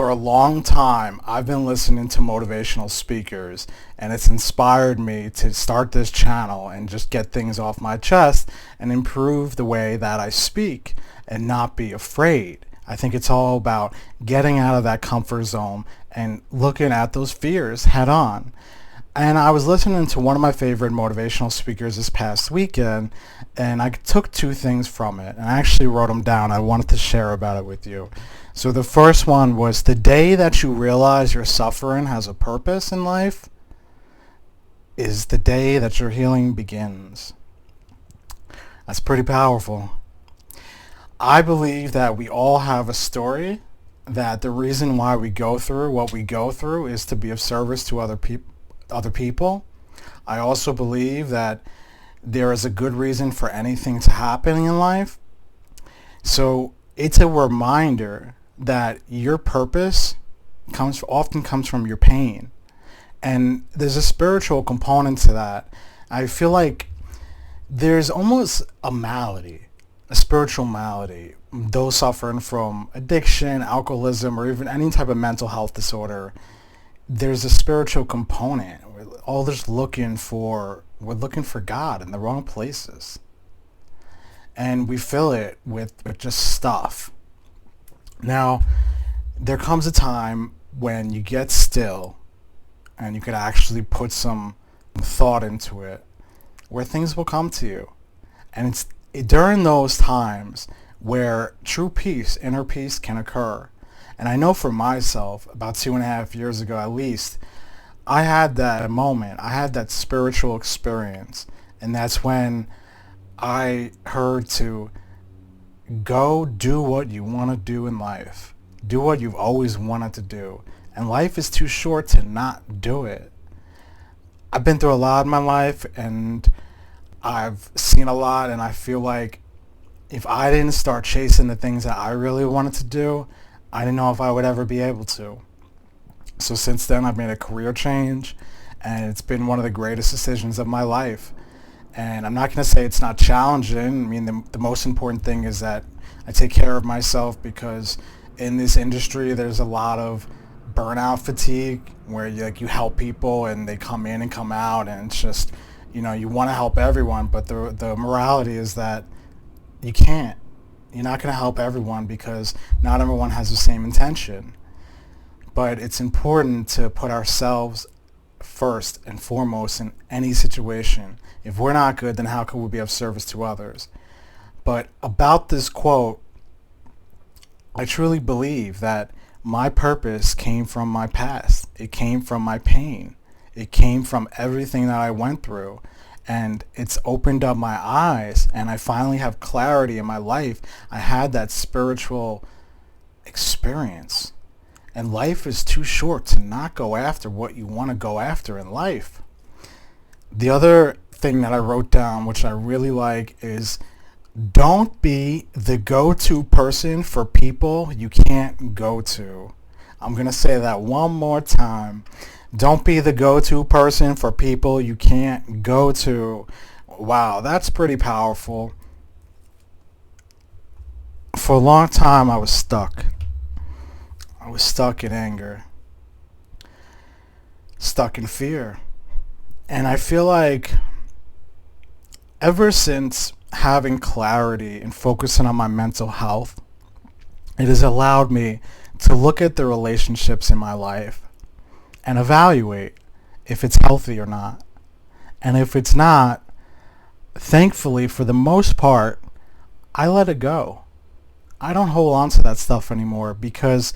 For a long time, I've been listening to motivational speakers, and it's inspired me to start this channel and just get things off my chest and improve the way that I speak and not be afraid. I think it's all about getting out of that comfort zone and looking at those fears head on. And I was listening to one of my favorite motivational speakers this past weekend, and I took two things from it, and I actually wrote them down. I wanted to share about it with you. So the first one was, the day that you realize your suffering has a purpose in life is the day that your healing begins. That's pretty powerful. I believe that we all have a story, that the reason why we go through what we go through is to be of service to other people. I also believe that there is a good reason for anything to happen in life. So it's a reminder that your purpose often comes from your pain. And there's a spiritual component to that. I feel like there's almost a malady, a spiritual malady. Those suffering from addiction, alcoholism, or even any type of mental health disorder, there's a spiritual component. We're looking for God in the wrong places. And we fill it with just stuff. Now, there comes a time when you get still and you could actually put some thought into it, where things will come to you. And it's during those times where true peace, inner peace, can occur. And I know for myself, about 2.5 years ago at least, I had that moment. I had that spiritual experience. And that's when I heard to go do what you want to do in life. Do what you've always wanted to do. And life is too short to not do it. I've been through a lot in my life, and I've seen a lot, and I feel like if I didn't start chasing the things that I really wanted to do, I didn't know if I would ever be able to. So since then, I've made a career change, and it's been one of the greatest decisions of my life. And I'm not going to say it's not challenging. I mean, the most important thing is that I take care of myself, because in this industry, there's a lot of burnout fatigue where you help people and they come in and come out, and it's just, you want to help everyone, but the morality is that you can't. You're not going to help everyone because not everyone has the same intention. But it's important to put ourselves first and foremost in any situation. If we're not good, then how can we be of service to others? But about this quote, I truly believe that my purpose came from my past. It came from my pain. It came from everything that I went through. And it's opened up my eyes, and I finally have clarity in my life. I had that spiritual experience. And life is too short to not go after what you want to go after in life. The other thing that I wrote down, which I really like, is don't be the go-to person for people you can't go to. I'm going to say that one more time. Don't be the go-to person for people you can't go to. Wow, that's pretty powerful. For a long time, I was stuck. I was stuck in anger, stuck in fear. And I feel like ever since having clarity and focusing on my mental health, it has allowed me to look at the relationships in my life and evaluate if it's healthy or not. And if it's not, thankfully, for the most part, I let it go. I don't hold on to that stuff anymore, because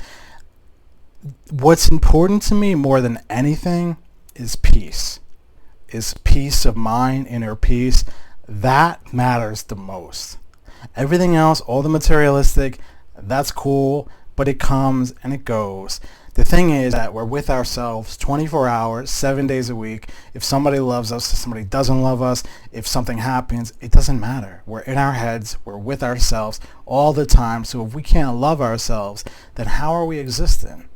what's important to me more than anything is peace. Is peace of mind, inner peace. That matters the most. Everything else, all the materialistic, that's cool, but it comes and it goes. The thing is that we're with ourselves 24 hours, 7 days a week. If somebody loves us, if somebody doesn't love us, if something happens, it doesn't matter. We're in our heads, we're with ourselves all the time. So if we can't love ourselves, then how are we existing?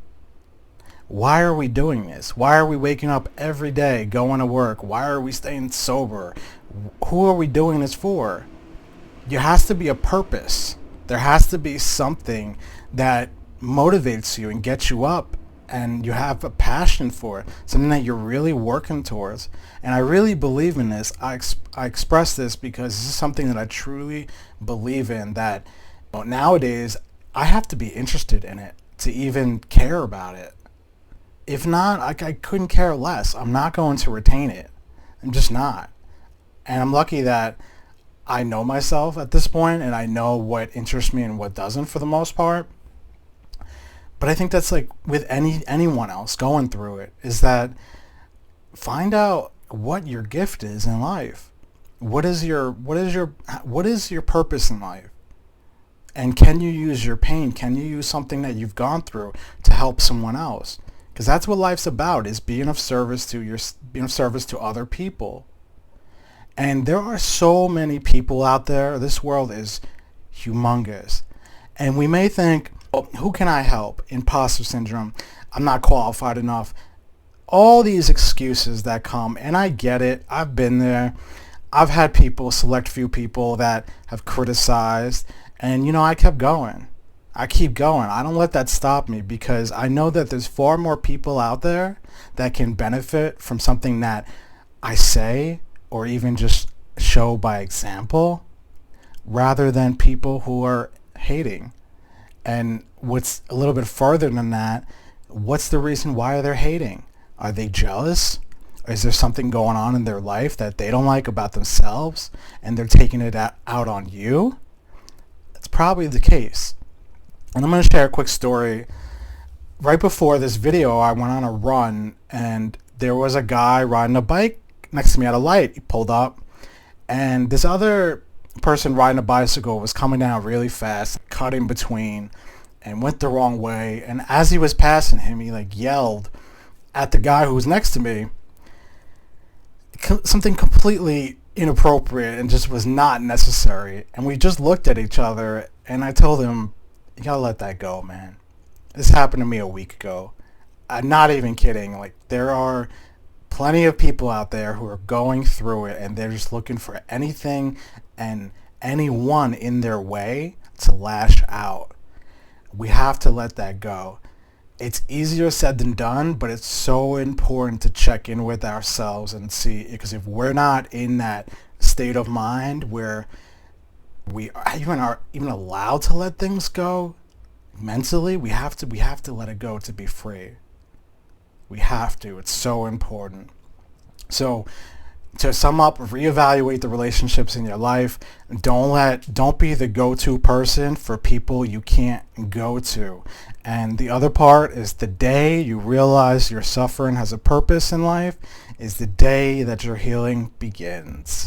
Why are we doing this? Why are we waking up every day, going to work? Why are we staying sober? Who are we doing this for? There has to be a purpose. There has to be something that motivates you and gets you up, and you have a passion for it, something that you're really working towards. And I really believe in this. I express this because this is something that I truly believe in, that nowadays I have to be interested in it to even care about it. If not, I couldn't care less. I'm not going to retain it. I'm just not. And I'm lucky that I know myself at this point, and I know what interests me and what doesn't for the most part. But I think that's like with anyone else going through it, is that find out what your gift is in life. What is your purpose in life? And can you use your pain? Can you use something that you've gone through to help someone else? Because that's what life's about, is being of service to other people. And there are so many people out there. This world is humongous. And we may think, oh, who can I help? Imposter syndrome. I'm not qualified enough. All these excuses that come, and I get it. I've been there. I've had select few people that have criticized, and I kept going. I keep going. I don't let that stop me, because I know that there's far more people out there that can benefit from something that I say, or even just show by example, rather than people who are hating. And what's a little bit further than that, what's the reason why they're hating? Are they jealous? Is there something going on in their life that they don't like about themselves, and they're taking it out on you? That's probably the case. And I'm going to share a quick story. Right before this video, I went on a run, and there was a guy riding a bike next to me at a light. He pulled up, and this other person riding a bicycle was coming down really fast, cut in between, and went the wrong way. And as he was passing him, he yelled at the guy who was next to me something completely inappropriate and just was not necessary. And we just looked at each other, and I told him, you gotta let that go, man. This happened to me a week ago. I'm not even kidding. There are plenty of people out there who are going through it, and they're just looking for anything and anyone in their way to lash out. We have to let that go. It's easier said than done, but it's so important to check in with ourselves and see, because if we're not in that state of mind where we are even allowed to let things go mentally, we have to let it go to be free. We have to. It's so important. So to sum up, reevaluate the relationships in your life. Don't be the go-to person for people you can't go to. And the other part is, the day you realize your suffering has a purpose in life is the day that your healing begins.